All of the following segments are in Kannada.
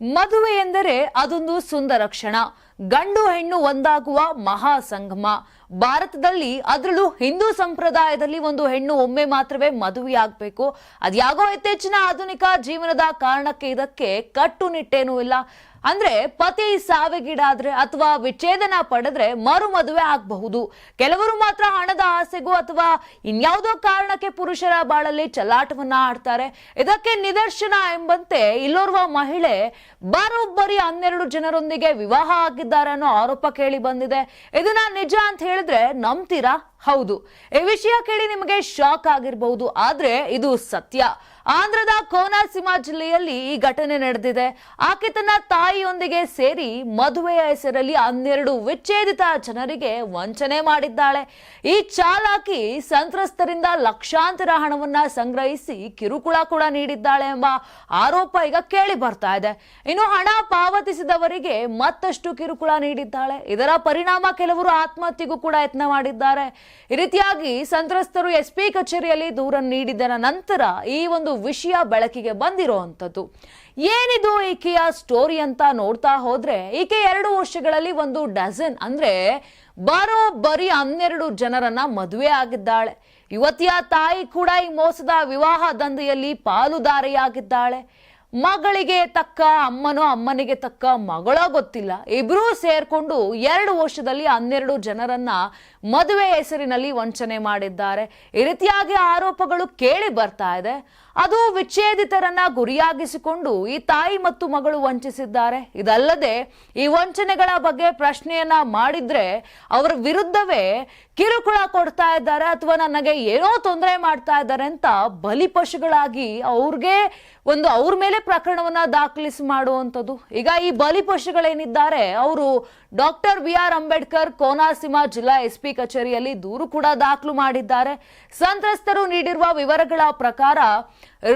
ಮದುವೆ ಎಂದರೆ ಅದೊಂದು ಸುಂದರ ಕ್ಷಣ. ಗಂಡು ಹೆಣ್ಣು ಒಂದಾಗುವ ಮಹಾ ಸಂಗಮ. ಭಾರತದಲ್ಲಿ ಅದರಲ್ಲೂ ಹಿಂದೂ ಸಂಪ್ರದಾಯದಲ್ಲಿ ಒಂದು ಹೆಣ್ಣು ಒಮ್ಮೆ ಮಾತ್ರವೇ ಮದುವೆಯಾಗಬೇಕು. ಅದ್ಯಾಗೋ ಇತ್ತೀಚಿನ ಆಧುನಿಕ ಜೀವನದ ಕಾರಣಕ್ಕೆ ಇದಕ್ಕೆ ಕಟ್ಟುನಿಟ್ಟೇನೂ ಇಲ್ಲ. ಅಂದ್ರೆ ಪತಿ ಸಾವಿಗೀಡಾದ್ರೆ ಅಥವಾ ವಿಚ್ಛೇದನ ಪಡೆದ್ರೆ ಮರು ಮದುವೆ ಆಗಬಹುದು. ಕೆಲವರು ಮಾತ್ರ ಹಣದ ಆಸೆಗೂ ಅಥವಾ ಇನ್ಯಾವುದೋ ಕಾರಣಕ್ಕೆ ಪುರುಷರ ಬಾಳಲ್ಲಿ ಚಲ್ಲಾಟವನ್ನ ಆಡ್ತಾರೆ. ಇದಕ್ಕೆ ನಿದರ್ಶನ ಎಂಬಂತೆ ಇಲ್ಲೋರ್ವ ಮಹಿಳೆ ಬರೋಬ್ಬರಿ 12 ಜನರೊಂದಿಗೆ ವಿವಾಹ ಆಗಿದ್ದಾರೆ ಅನ್ನೋ ಆರೋಪ ಕೇಳಿ ಬಂದಿದೆ. ಇದನ್ನ ನಿಜ ಅಂತ ಹೇಳಿದ್ರೆ ನಂಬ್ತೀರಾ? ಹೌದು, ಈ ವಿಷಯ ಕೇಳಿ ನಿಮಗೆ ಶಾಕ್ ಆಗಿರಬಹುದು, ಆದ್ರೆ ಇದು ಸತ್ಯ. ಆಂಧ್ರದ ಕೋನಸೀಮ ಜಿಲ್ಲೆಯಲ್ಲಿ ಈ ಘಟನೆ ನಡೆದಿದೆ. ಆಕೆ ತನ್ನ ತಾಯಿಯೊಂದಿಗೆ ಸೇರಿ ಮದುವೆಯ ಹೆಸರಲ್ಲಿ 12 ವಿಚ್ಛೇದಿತ ಜನರಿಗೆ ವಂಚನೆ ಮಾಡಿದ್ದಾಳೆ. ಈ ಚಾಲಾಕಿ ಸಂತ್ರಸ್ತರಿಂದ ಲಕ್ಷಾಂತರ ಹಣವನ್ನ ಸಂಗ್ರಹಿಸಿ ಕಿರುಕುಳ ಕೂಡ ನೀಡಿದ್ದಾಳೆ ಎಂಬ ಆರೋಪ ಈಗ ಕೇಳಿ ಬರ್ತಾ ಇದೆ. ಇನ್ನು ಹಣ ಪಾವತಿಸಿದವರಿಗೆ ಮತ್ತಷ್ಟು ಕಿರುಕುಳ ನೀಡಿದ್ದಾಳೆ. ಇದರ ಪರಿಣಾಮ ಕೆಲವರು ಆತ್ಮಹತ್ಯೆಗೂ ಕೂಡ ಯತ್ನ ಮಾಡಿದ್ದಾರೆ. ಈ ರೀತಿಯಾಗಿ ಸಂತ್ರಸ್ತರು ಎಸ್ಪಿ ಕಚೇರಿಯಲ್ಲಿ ದೂರ ನೀಡಿದ ನಂತರ ಈ ಒಂದು ವಿಷಯ ಬೆಳಕಿಗೆ ಬಂದಿರುವಂತದ್ದು. ಏನಿದು ಈಕೆಯ ಸ್ಟೋರಿ ಅಂತ ನೋಡ್ತಾ ಹೋದ್ರೆ, ಈಕೆ 2 ವರ್ಷಗಳಲ್ಲಿ 1 ಡಜನ್ ಅಂದ್ರೆ ಬರೋಬ್ಬರಿ 12 ಜನರನ್ನ ಮದುವೆ ಆಗಿದ್ದಾಳೆ. ಯುವತಿಯ ತಾಯಿ ಕೂಡ ಈ ಮೋಸದ ವಿವಾಹ ದಂಧೆಯಲ್ಲಿ ಪಾಲುದಾರಿಯಾಗಿದ್ದಾಳೆ. ಮಗಳಿಗೆ ತಕ್ಕ ಅಮ್ಮನೋ ಅಮ್ಮನಿಗೆ ತಕ್ಕ ಮಗಳೋ ಗೊತ್ತಿಲ್ಲ, ಇಬ್ರೂ ಸೇರ್ಕೊಂಡು 2 ವರ್ಷದಲ್ಲಿ 12 ಜನರನ್ನ ಮದುವೆ ಹೆಸರಿನಲ್ಲಿ ವಂಚನೆ ಮಾಡಿದ್ದಾರೆ. ಈ ರೀತಿಯಾಗಿ ಆರೋಪಗಳು ಕೇಳಿ ಬರ್ತಾ ಇದೆ. ಅದು ವಿಚ್ಛೇದಿತರನ್ನ ಗುರಿಯಾಗಿಸಿಕೊಂಡು ಈ ತಾಯಿ ಮತ್ತು ಮಗಳು ವಂಚಿಸಿದ್ದಾರೆ. ಇದಲ್ಲದೆ ಈ ವಂಚನೆಗಳ ಬಗ್ಗೆ ಪ್ರಶ್ನೆಯನ್ನ ಮಾಡಿದ್ರೆ ಅವರ ವಿರುದ್ಧವೇ ಕಿರುಕುಳ ಕೊಡ್ತಾ ಇದ್ದಾರೆ ಅಥವಾ ನನಗೆ ಏನೋ ತೊಂದರೆ ಮಾಡ್ತಾ ಇದ್ದಾರೆ ಅಂತ ಬಲಿಪಶುಗಳಾಗಿ ಅವ್ರ ಮೇಲೆ ಪ್ರಕರಣವನ್ನ ದಾಖಲಿಸಿ ಮಾಡುವಂಥದ್ದು. ಈಗ ಈ ಬಲಿಪಶುಗಳೇನಿದ್ದಾರೆ ಅವರು ಡಾಕ್ಟರ್ BR ಅಂಬೇಡ್ಕರ್ ಕೋನಸೀಮ ಜಿಲ್ಲಾ ಎಸ್ಪಿ ಕಚೇರಿಯಲ್ಲಿ ದೂರು ಕೂಡ ದಾಖಲು ಮಾಡಿದ್ದಾರೆ. ಸಂತ್ರಸ್ತರು ನೀಡಿರುವ ವಿವರಗಳ ಪ್ರಕಾರ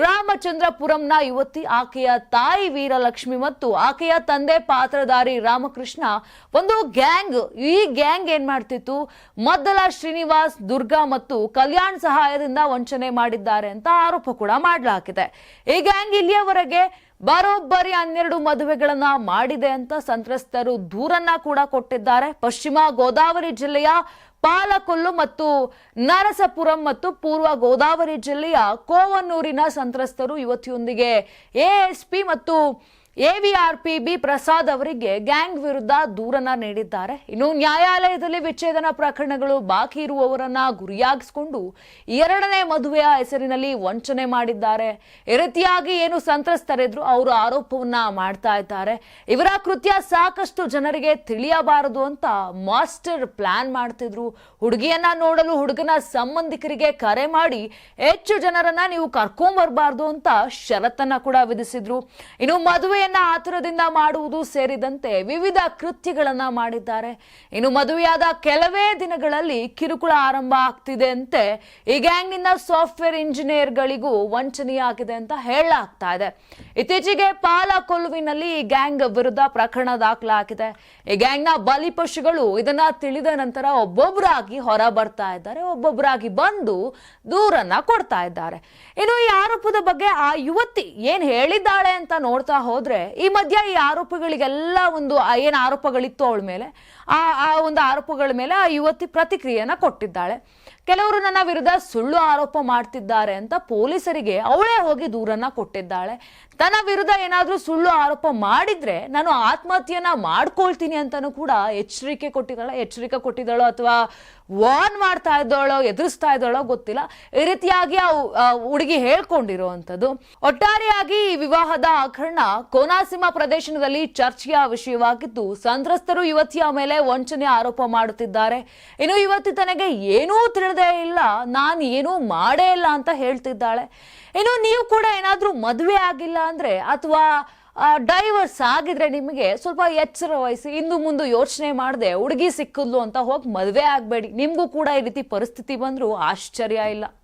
ರಾಮಚಂದ್ರಪುರಂನ ಯುವತಿ, ಆಕೆಯ ತಾಯಿ ವೀರಲಕ್ಷ್ಮಿ ಮತ್ತು ಆಕೆಯ ತಂದೆ ಪಾತ್ರಧಾರಿ ರಾಮಕೃಷ್ಣ ಒಂದು ಗ್ಯಾಂಗ್. ಈ ಗ್ಯಾಂಗ್ ಏನ್ ಮಾಡ್ತಿತ್ತು, ಮದ್ದಲ ಶ್ರೀನಿವಾಸ್, ದುರ್ಗಾ ಮತ್ತು ಕಲ್ಯಾಣ್ ಸಹಾಯದಿಂದ ವಂಚನೆ ಮಾಡಿದ್ದಾರೆ ಅಂತ ಆರೋಪ ಕೂಡ ಮಾಡಲಾಗಿದೆ. ಈ ಗ್ಯಾಂಗ್ ಇಲ್ಲಿಯವರೆಗೆ ಬರೋಬ್ಬರಿ 12 ಮದುವೆಗಳನ್ನ ಮಾಡಿದೆ ಅಂತ ಸಂತ್ರಸ್ತರು ದೂರನ್ನ ಕೂಡ ಕೊಟ್ಟಿದ್ದಾರೆ. ಪಶ್ಚಿಮ ಗೋದಾವರಿ ಜಿಲ್ಲೆಯ ಪಾಲಕೊಲ್ಲು ಮತ್ತು ನರಸಪುರಂ ಮತ್ತು ಪೂರ್ವ ಗೋದಾವರಿ ಜಿಲ್ಲೆಯ ಕೋವನ್ನೂರಿನ ಸಂತ್ರಸ್ತರು ಯುವತಿಯೊಂದಿಗೆ ASP ಮತ್ತು AVRPB ಪ್ರಸಾದ್ ಅವರಿಗೆ ಗ್ಯಾಂಗ್ ವಿರುದ್ಧ ದೂರನ್ನ ನೀಡಿದ್ದಾರೆ. ಇನ್ನು ನ್ಯಾಯಾಲಯದಲ್ಲಿ ವಿಚ್ಛೇದನ ಪ್ರಕರಣಗಳು ಬಾಕಿ ಇರುವವರನ್ನ ಗುರಿಯಾಗಿಸಿಕೊಂಡು 2ನೇ ಮದುವೆಯ ಹೆಸರಿನಲ್ಲಿ ವಂಚನೆ ಮಾಡಿದ್ದಾರೆ. ಈ ರೀತಿಯಾಗಿ ಏನು ಸಂತ್ರಸ್ತರಿದ್ರು ಅವರು ಆರೋಪವನ್ನ ಮಾಡ್ತಾ ಇದ್ದಾರೆ. ಇವರ ಕೃತ್ಯ ಸಾಕಷ್ಟು ಜನರಿಗೆ ತಿಳಿಯಬಾರದು ಅಂತ ಮಾಸ್ಟರ್ ಪ್ಲಾನ್ ಮಾಡ್ತಿದ್ರು. ಹುಡುಗಿಯನ್ನ ನೋಡಲು ಹುಡುಗನ ಸಂಬಂಧಿಕರಿಗೆ ಕರೆ ಮಾಡಿ ಹೆಚ್ಚು ಜನರನ್ನ ನೀವು ಕರ್ಕೊಂಡ್ಬರ್ಬಾರ್ದು ಅಂತ ಷರತ್ತನ್ನ ಕೂಡ ವಿಧಿಸಿದ್ರು. ಇನ್ನು ಮದುವೆ ಆತುರದಿಂದ ಮಾಡುವುದು ಸೇರಿದಂತೆ ವಿವಿಧ ಕೃತ್ಯಗಳನ್ನ ಮಾಡಿದ್ದಾರೆ. ಇನ್ನು ಮದುವೆಯಾದ ಕೆಲವೇ ದಿನಗಳಲ್ಲಿ ಕಿರುಕುಳ ಆರಂಭ ಆಗ್ತಿದೆ ಅಂತೆ. ಈ ಗ್ಯಾಂಗ್ನಿಂದ ಸಾಫ್ಟ್ವೇರ್ ಇಂಜಿನಿಯರ್ಗಳಿಗೂ ವಂಚನೆಯಾಗಿದೆ ಅಂತ ಹೇಳಲಾಗ್ತಾ ಇದೆ. ಇತ್ತೀಚೆಗೆ ಪಾಲಕೊಲ್ಲುವಿನಲ್ಲಿ ಈ ಗ್ಯಾಂಗ್ ವಿರುದ್ಧ ಪ್ರಕರಣ ದಾಖಲಾಗಿದೆ. ಈ ಗ್ಯಾಂಗ್ನ ಬಲಿಪಶುಗಳು ಇದನ್ನ ತಿಳಿದ ನಂತರ ಒಬ್ಬೊಬ್ಬರಾಗಿ ಹೊರ ಬರ್ತಾ ಇದ್ದಾರೆ, ಒಬ್ಬೊಬ್ಬರಾಗಿ ಬಂದು ದೂರನ್ನ ಕೊಡ್ತಾ ಇದ್ದಾರೆ. ಇನ್ನು ಈ ಆರೋಪದ ಬಗ್ಗೆ ಆ ಯುವತಿ ಏನ್ ಹೇಳಿದ್ದಾಳೆ ಅಂತ ನೋಡ್ತಾ ಹೋದ್ರೆ, ಈ ಮಧ್ಯ ಈ ಆರೋಪಗಳಿಗೆಲ್ಲ ಏನ್ ಆರೋಪಗಳಿತ್ತು ಅವಳ ಮೇಲೆ, ಆ ಒಂದು ಆರೋಪಗಳ ಮೇಲೆ ಆ ಯುವತಿ ಪ್ರತಿಕ್ರಿಯೆಯನ್ನ ಕೊಟ್ಟಿದ್ದಾಳೆ. ಕೆಲವರು ನನ್ನ ವಿರುದ್ಧ ಸುಳ್ಳು ಆರೋಪ ಮಾಡ್ತಿದ್ದಾರೆ ಅಂತ ಪೊಲೀಸರಿಗೆ ಅವಳೇ ಹೋಗಿ ದೂರನ್ನ ಕೊಟ್ಟಿದ್ದಾಳೆ. ತನ್ನ ವಿರುದ್ಧ ಏನಾದ್ರೂ ಸುಳ್ಳು ಆರೋಪ ಮಾಡಿದ್ರೆ ನಾನು ಆತ್ಮಹತ್ಯೆಯನ್ನ ಮಾಡ್ಕೊಳ್ತೀನಿ ಅಂತಾನು ಕೂಡ ಎಚ್ಚರಿಕೆ ಕೊಟ್ಟಿದ್ದಾಳೋ ಅಥವಾ ವಾರ್ನ್ ಮಾಡ್ತಾ ಇದ್ದಾಳೋ ಎದುರಿಸ್ತಾ ಇದ್ದಾಳೋ ಗೊತ್ತಿಲ್ಲ. ಈ ರೀತಿಯಾಗಿ ಆ ಹುಡುಗಿ ಹೇಳ್ಕೊಂಡಿರುವಂತದ್ದು. ಒಟ್ಟಾರೆಯಾಗಿ ಈ ವಿವಾಹದ ಹಗರಣ ಕೋನಸೀಮ ಪ್ರದೇಶದಲ್ಲಿ ಚರ್ಚೆಯ ವಿಷಯವಾಗಿದ್ದು, ಸಂತ್ರಸ್ತರು ಯುವತಿಯ ಮೇಲೆ ವಂಚನೆ ಆರೋಪ ಮಾಡುತ್ತಿದ್ದಾರೆ. ಇನ್ನು ಯುವತಿ ತನಗೆ ಏನೂ ತಿಳಿದೇ ಇಲ್ಲ, ನಾನು ಏನೂ ಮಾಡೇ ಇಲ್ಲ ಅಂತ ಹೇಳ್ತಿದ್ದಾಳೆ. ಇನ್ನು ನೀವು ಕೂಡ ಏನಾದ್ರೂ ಮದುವೆ ಆಗಿಲ್ಲ ಅಂದ್ರೆ ಅಥವಾ ಡೈವರ್ಸ್ ಆಗಿದ್ರೆ ನಿಮಗೆ ಸ್ವಲ್ಪ ಎಚ್ಚರ ವಹಿಸಿ ಇಂದು ಮುಂದೆ ಯೋಚನೆ ಮಾಡದೆ ಹುಡುಗಿ ಸಿಕ್ಕಿದ್ಲು ಅಂತ ಹೋಗಿ ಮದುವೆ ಆಗ್ಬೇಡಿ. ನಿಮ್ಗೂ ಕೂಡ ಈ ರೀತಿ ಪರಿಸ್ಥಿತಿ ಬಂದ್ರೂ ಆಶ್ಚರ್ಯ ಇಲ್ಲ.